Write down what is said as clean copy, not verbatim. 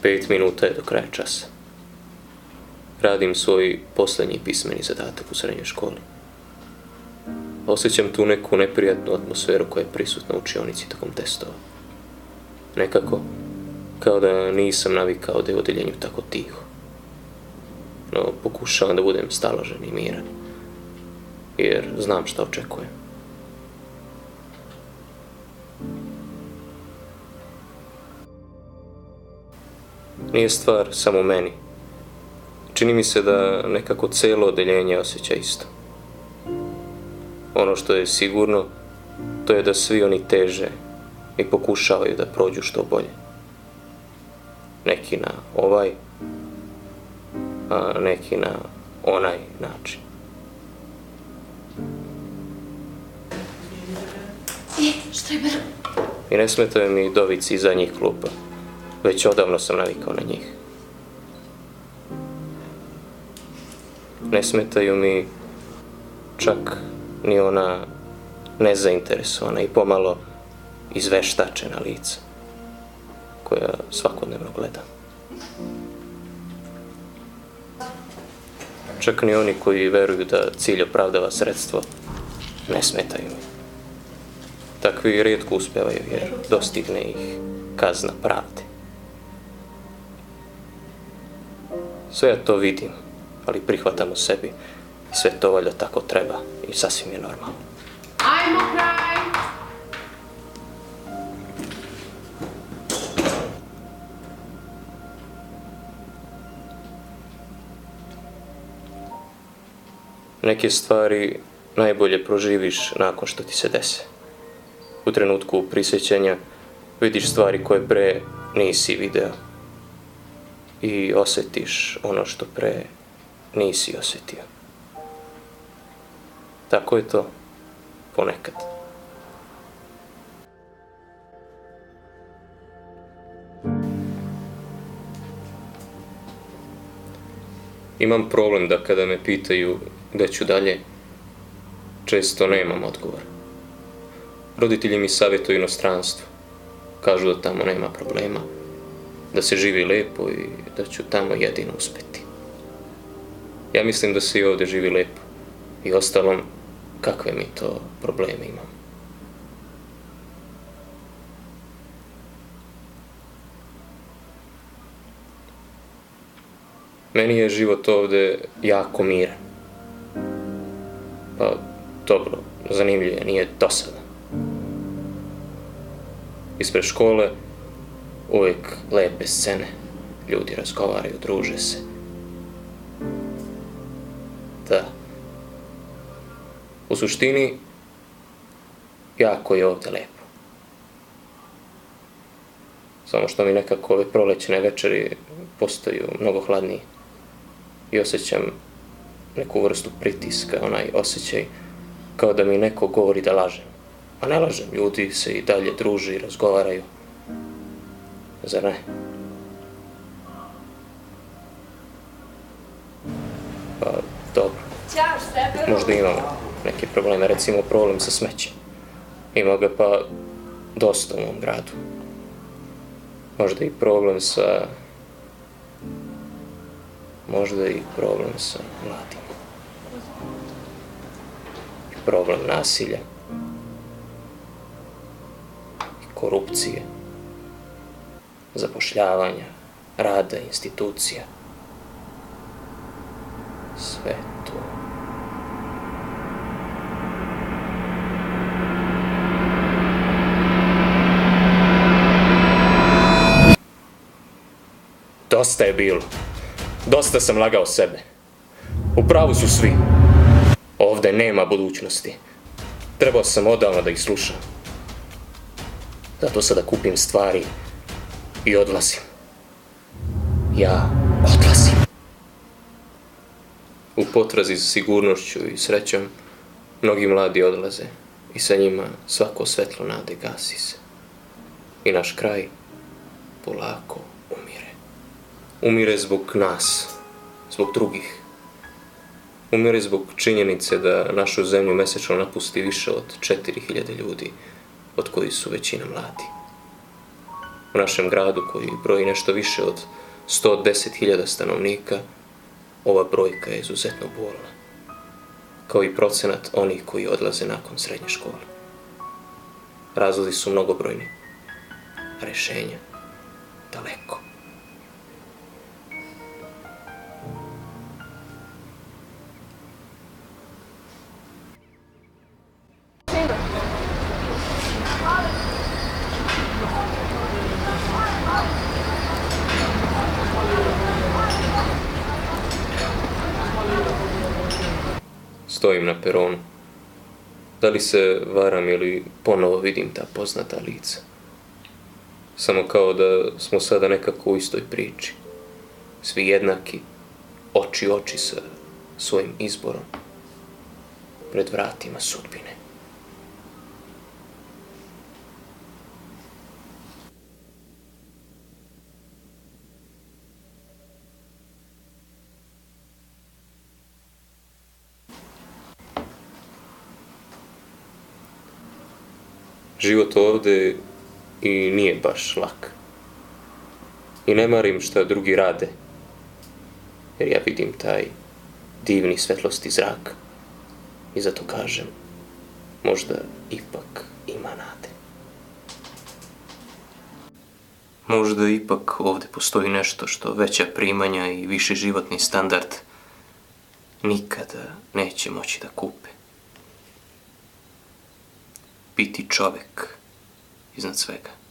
5 minuta je do kraja časa. Radim svoj posljednji pismeni zadatak u srednjoj školi. Osjećam tu neku neprijatnu atmosferu koja je prisutna u učionici tokom testova. Nekako, kao da nisam navikao da je u odeljenju tako tiho. No, pokušavam da budem staložen i miran, jer znam šta očekujem. Nije stvar samo u meni. Čini mi se da nekako cijelo odeljenje osjeća isto. Ono što je sigurno, to je da svi oni teže i pokušavaju da prođu što bolje. Neki na ovaj, a neki na onaj način. Štreber! I ne smetaju mi dovici iza njih klupa. Već odavno sam navikao na njih. Ne smetaju mi čak ni ona nezainteresovana i pomalo izveštačena lica koja svakodnevno gledam. Čak ni oni koji veruju da cilj opravdava sredstvo ne smetaju mi. Takvi rijetko uspevaju jer dostigne ih kazna pravde. Sve ja to vidim, ali prihvatam u sebi i sve to valjda tako treba i sasvim je normalno. Ajmo kraj! Neke stvari najbolje proživiš nakon što ti se dese. U trenutku prisjećanja vidiš stvari koje pre nisi video i osjetiš ono što pre nisi osjetio. Tako je to ponekad. Imam problem da kada me pitaju gdje ću dalje, često nemam odgovor. Roditelji mi savjetuju inostranstvo. Kažu da tamo nema problema, da se živi lijepo i da ću tamo jedino uspjeti. Ja mislim da se i ovdje živi lijepo. I ostalom, kakve mi to probleme imam. Meni je život ovdje jako miran. Pa, dobro, zanimljivo je, nije dosadan. Ispred škole uvijek lepe scene, ljudi razgovaraju, druže se. Da. U suštini, jako je ovdje lepo. Samo što mi nekako ove prolećne večeri postaju mnogo hladniji i osjećam neku vrstu pritiska, onaj osjećaj kao da mi neko govori da lažem. A ne lažem, ljudi se i dalje druže i razgovaraju. Zar ne? Pa, dobro. Možda imam neke probleme, recimo problem sa smećem. Ima ga pa dosta u mom gradu. Možda i problem sa mladima. I problem nasilja. I korupcije. Zapošljavanja, rada, institucija. Sve to. Dosta je bilo. Dosta sam lagao sebe. U pravu su svi. Ovdje nema budućnosti. Trebao sam odavno da ih slušam. Zato sada kupim stvari i odlazim. Ja odlazim. U potrazi za sigurnošću i srećom, mnogi mladi odlaze i sa njima svako svetlo nade gasi se. I naš kraj polako umire. Umire zbog nas, zbog drugih. Umire zbog činjenice da našu zemlju mesečno napusti više od 4000 ljudi, od kojih su većina mladi. U našem gradu koji broji nešto više od 110.000 stanovnika, ova brojka je izuzetno bolna, kao i procenat onih koji odlaze nakon srednje škole. Razlozi su mnogobrojni, a rješenja daleko. Stojim na peronu. Da li se varam ili ponovo vidim ta poznata lica? Samo kao da smo sada nekako u istoj priči. Svi jednaki, oči u oči sa svojim izborom, pred vratima sudbine. Život ovdje i nije baš lak. I ne marim šta drugi rade, jer ja vidim taj divni svetlosti zrak i zato kažem, možda ipak ima nade. Možda ipak ovdje postoji nešto što veća primanja i viši životni standard nikada neće moći da kupe. Biti čovjek iznad svega.